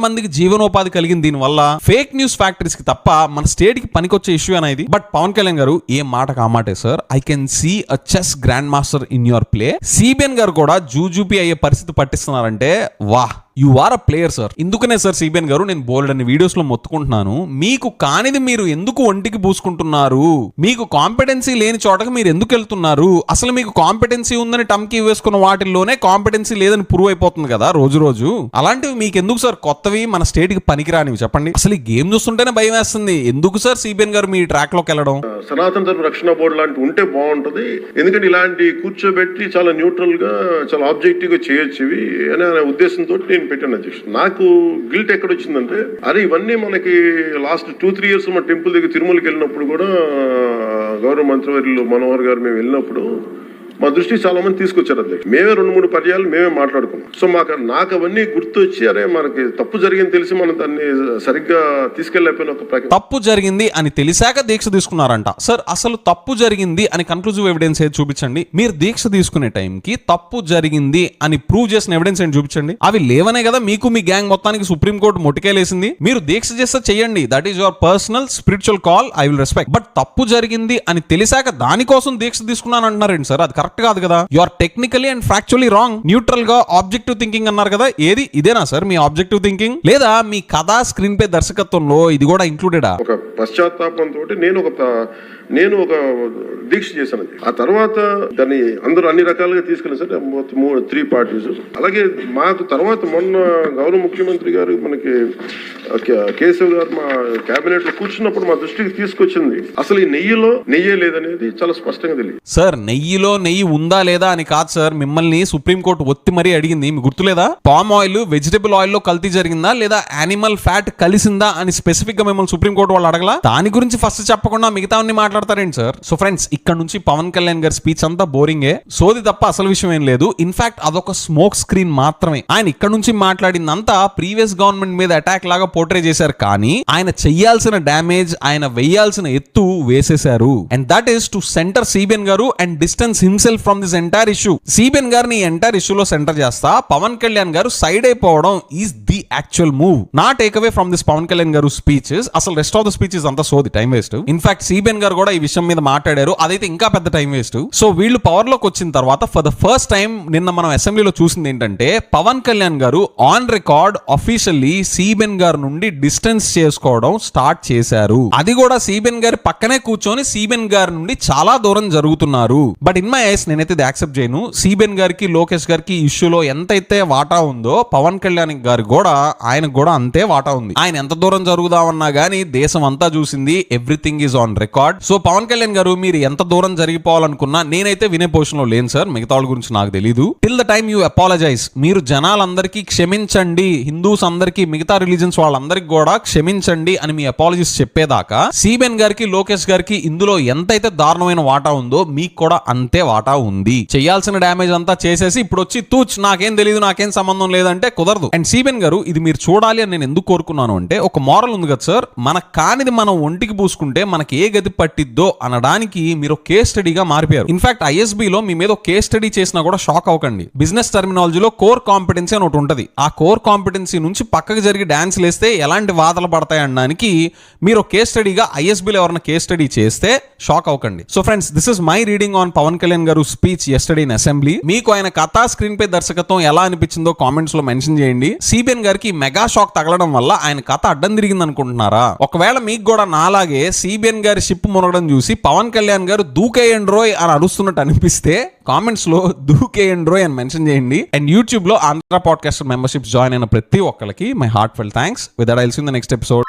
మందికి జీవనోపాధి కలిగింది దీనివల్ల. ఫేక్ న్యూస్ ఫ్యాక్టరీస్ కి తప్ప మన స్టేట్ కి పనికొచ్చే ఇష్యూ అనేది. బట్ పవన్ కళ్యాణ్ గారు ఏం మాటకు ఆ మాటే sir. I can see a chess grand master in your play. CBN garu కూడా జూజూపీ అయ్యే పరిస్థితి పట్టిస్తున్నారంటే వాహ్, you are a player sir. ఇందుకనే సార్ సిబిఎన్ గారు నేను బోల్డ్ అనే వీడియోస్ లో మొత్తుకుంటున్నాను, మీకు కానిది మీరు ఎందుకు ఒంటికి పూసుకుంటున్నారు, మీకు కాంపిటెన్సీ లేని చోటకి మీరు ఎందుకు వెళ్తున్నారు, అసలు మీకు కాంపిటెన్సీ ఉందని టమ్కి వేసుకున్న వాటిల్లోనే కాంపిటెన్సీ లేదని ప్రూవ్ అయిపోతుంది కదా రోజు రోజు. అలాంటివి మీకు ఎందుకు సార్ కొత్తవి మన స్టేట్ కి పనికిరానివి చెప్పండి. అసలు ఈ గేమ్ చూస్తుంటేనే భయం వేస్తుంది. ఎందుకు సార్ సిబిఎన్ గారు మీ ట్రాక్ లోకి వెళ్ళడం? సనాతన ధర్మ రక్షణ బోర్డు లాంటి ఉంటే బాగుంటది, ఎందుకంటే ఇలాంటి కూర్చోబెట్టి చాలా న్యూట్రల్ గా చాలా ఆబ్జెక్టివ్ గా చేయొచ్చు అనే ఉద్దేశంతో నేను పెట్టాను అధ్యక్షుడు. నాకు గిల్ట్ ఎక్కడ వచ్చిందంటే, అరే ఇవన్నీ మనకి లాస్ట్ 2-3 years మన టెంపుల్ దగ్గర తిరుమలకి వెళ్ళినప్పుడు కూడా గౌరవ మంత్రివర్యులు మనోహర్ గారు మేము వెళ్ళినప్పుడు మా దృష్టి చాలా మంది తీసుకొచ్చారు అధ్యక్షుడు. మేమే 2-3 పర్యాలు మేమే మాట్లాడుకున్నాం. సో నాకు అవన్నీ గుర్తొచ్చి అరే మనకి తప్పు జరిగింది తెలిసి మనం దాన్ని సరిగ్గా తీసుకెళ్ళకపోయిన ఒక తప్పు జరిగింది అని తెలిసాక దీక్ష తీసుకున్నారంట సార్. అసలు తప్పు జరిగింది అని కన్క్లూజివ్ ఎవిడెన్స్ ఏది చూపించండి. మీరు దీక్ష తీసుకునే టైంకి తప్పు జరిగింది అని ప్రూవ్ చేసిన ఎవిడెన్స్ ఏంటి చూపించండి. అవి లేవనే కదా మీకు మీ గ్యాంగ్ మొత్తానికి సుప్రీంకోర్టు మొట్టికేలేసింది. మీరు దీక్ష చేస్తే చేయండి, that is your personal spiritual call, I will respect. But తప్పు జరిగింది అని తెలిసాక దానికోసం దీక్ష తీసుకున్నాను అంటున్నారండి సార్. అది కరెక్ట్ కాదు కదా. You are technically and factually wrong. Neutral గా ఆబ్జెక్టివ్ థింకింగ్ అన్నారు కదా, ఏది ఇదేనా సార్ మీ ఆబ్జెక్టివ్ థింకింగ్? లేదా మీ కథా స్క్రీన్ పే దర్శకత్వంలో ఇది కూడా ఇంక్లూడెడా? ఒక పశ్చాత్తాపంతో నేను ఒక దీక్ష చేశాను. ఆ తర్వాత దాన్ని అందరూ అన్ని రకాలుగా తీసుకెళ్ళి సార్ 3 parties. అలాగే మాకు తర్వాత మొన్న గౌరవ ముఖ్యమంత్రి గారు మనకి కేశవ్ గారు మా కేబినెట్ లో కూర్చున్నప్పుడు మా దృష్టికి తీసుకొచ్చింది, అసలు ఈ నెయ్యే లేదనేది చాలా స్పష్టంగా తెలియదు సార్. నెయ్యిలో నెయ్యి ఉందా లేదా అని కాదు సార్, మిమ్మల్ని సుప్రీంకోర్టు ఒత్తి మరీ అడిగింది, మీకు గుర్తులేదా? పామ్ ఆయిల్ వెజిటబుల్ ఆయిల్ లో కల్తీ జరిగిందా లేదా యానిమల్ ఫ్యాట్ కలిసిందా అని స్పెసిఫిక్ గా మిమ్మల్ని సుప్రీంకోర్టు వాళ్ళు అడగలా? దాని గురించి ఫస్ట్ చెప్పకుండా మిగతా మాట్లాడతారేంటి సార్? సో ఫ్రెండ్స్, ఇక్కడ నుంచి పవన్ కళ్యాణ్ గారి స్పీచ్ అంతా బోరింగే, సోది తప్ప అసలు విషయం ఏం లేదు. ఇన్ఫాక్ట్ అదొక స్మోక్ స్క్రీన్ మాత్రమే. ఆయన ఇక్కడ నుంచి మాట్లాడిందంతా ప్రీవియస్ గవర్నమెంట్ మీద అటాక్ లాగా పోర్ట్రే చేశారు, కానీ ఆయన చెయ్యాల్సిన డ్యామేజ్, ఆయన వేయాల్సిన ఎత్తు వేసేశారు. And that is to centre CBN garu and distance himself from this entire issue. CBN గారిని ఎంటైర్ ఇష్యూలో సెంటర్ చేస్తా పవన్ కళ్యాణ్ గారు సైడ్ అయిపోవడం ఈస్ ది యాక్చువల్ మూవ్. నా take away from this Pavan Kalyan garu speeches. అసలు రెస్ట్ ఆఫ్ ద స్పీచెస్ అంతా సోది, time waste. In fact CBN garu కూడా ఈ విషయం మీద మాట్లాడారు, అదైతే ఇంకా పెద్ద టైం వేస్ట్. సో వీళ్ళు పవర్ లోకి వచ్చిన తర్వాత ఫర్ ద ఫస్ట్ టైం నిన్న మనం అసెంబ్లీలో చూసింది ఏంటంటే, పవన్ కళ్యాణ్ గారు ఆన్ రికార్డ్ ఆఫీషియల్లీ సిబిఎన్ గారి నుండి డిస్టెన్స్ చేసుకోవడం స్టార్ట్ చేశారు. అది కూడా సిబిఎన్ గారి పక్కనే కూర్చొని సిబిఎన్ గారి నుండి చాలా దూరం జరుగుతున్నారు. బట్ ఇన్ మై ఐస్ నేనైతే ఇది యాక్సెప్ట్ చేయను. సిబిఎన్ గారికి లోకేష్ గారికి ఇష్యూలో ఎంతైతే వాటా ఉందో పవన్ కళ్యాణ్ గారికి కూడా ఆయనకు కూడా అంతే వాటా ఉంది. ఆయన ఎంత దూరం జరుగుదామన్నా గానీ దేశం అంతా చూసింది, everything is on record. So Pawan Kalyan garu మీరు ఎంత దూరం జరిగిపోవాలనుకున్నా నేనైతే వినే పొజిషన్ లో లేను సార్. మిగతా వాళ్ళ గురించి నాకు తెలీదు. Till the time you apologize, మీరు జనాలందరికీ క్షమించండి, హిందూస్ అందరికీ, మిగతా రిలీజన్స్ వాళ్ళందరికీ కూడా క్షమించండి అని మీ అపాలజీస్ చెప్పేదాకా సిబిఎన్ గారికి లోకేష్ గారికి ఇందులో ఎంతైతే దారుణమైన వాటా ఉందో మీకు కూడా అంతే వాటా ఉంది. చేయాల్సిన డ్యామేజ్ అంతా చేసేసి ఇప్పుడు వచ్చి తూచ్ నాకేం తెలియదు, నాకేం సంబంధం లేదంటే కుదరదు. అండ్ సిబిఎన్ గారు ఇది మీరు చూడాలి అని నేను ఎందుకు కోరుకున్నాను అంటే, ఒక మోరల్ ఉంది కదా సార్, మన కానిది మనం ఒంటికి పూసుకుంటే మనకి ఏ గతి పట్టిద్దో అనడానికి మీరు కేస్ స్టడీగా మారిపోయారు. ఇన్ఫాక్ట్ ఐఎస్బిలో మీ మీద కేస్ స్టడీ చేసినా కూడా షాక్ అవ్వకండి. బిజినెస్ టర్మినాలజీలో కోర్ కాంపిటెన్సీ అని ఒకటి ఉంటుంది. ఆ కోర్ కాంపిటెన్సీ నుంచి పక్కకు జరిగి డాన్స్ లేస్తే ఎలాంటి వాదనలు పడతాయి అనడానికి మీరు కేస్ స్టడీగా ఐఎస్బిలో ఎవరైనా కేస్ స్టడీ చేస్తే షాక్ అవ్వకండి. So friends, this is my reading on Pawan Kalyan garu speech yesterday in assembly. మీకు ఆయన కథా స్క్రీన్ పే దర్శకత్వం ఎలా అనిపించిందో కామెంట్స్ లో మెన్షన్ చేయండి. సిబిఎన్ గారికి మెగా షాక్ తగలడం వల్ల ఆయన కథ అడ్డం తిరిగింది అనుకుంటున్నారా? ఒకవేళ మీకు కూడా నాలాగే సిబిఎన్ గారి షిప్ మునగడం చూసి పవన్ కళ్యాణ్ గారు దూకేయండి రోయ్ అని అరుస్తున్నట్టు అనిపిస్తే కామెంట్స్ లో దూకేయండి రోయ్ అని మెన్షన్ చేయండి. అండ్ యూట్యూబ్ లో ఆంధ్ర పాడ్కాస్టర్ మెంబర్షిప్ జాయిన్ అయిన ప్రతి ఒక్కరికి my heart felt thanks. With that I will see in the next episode.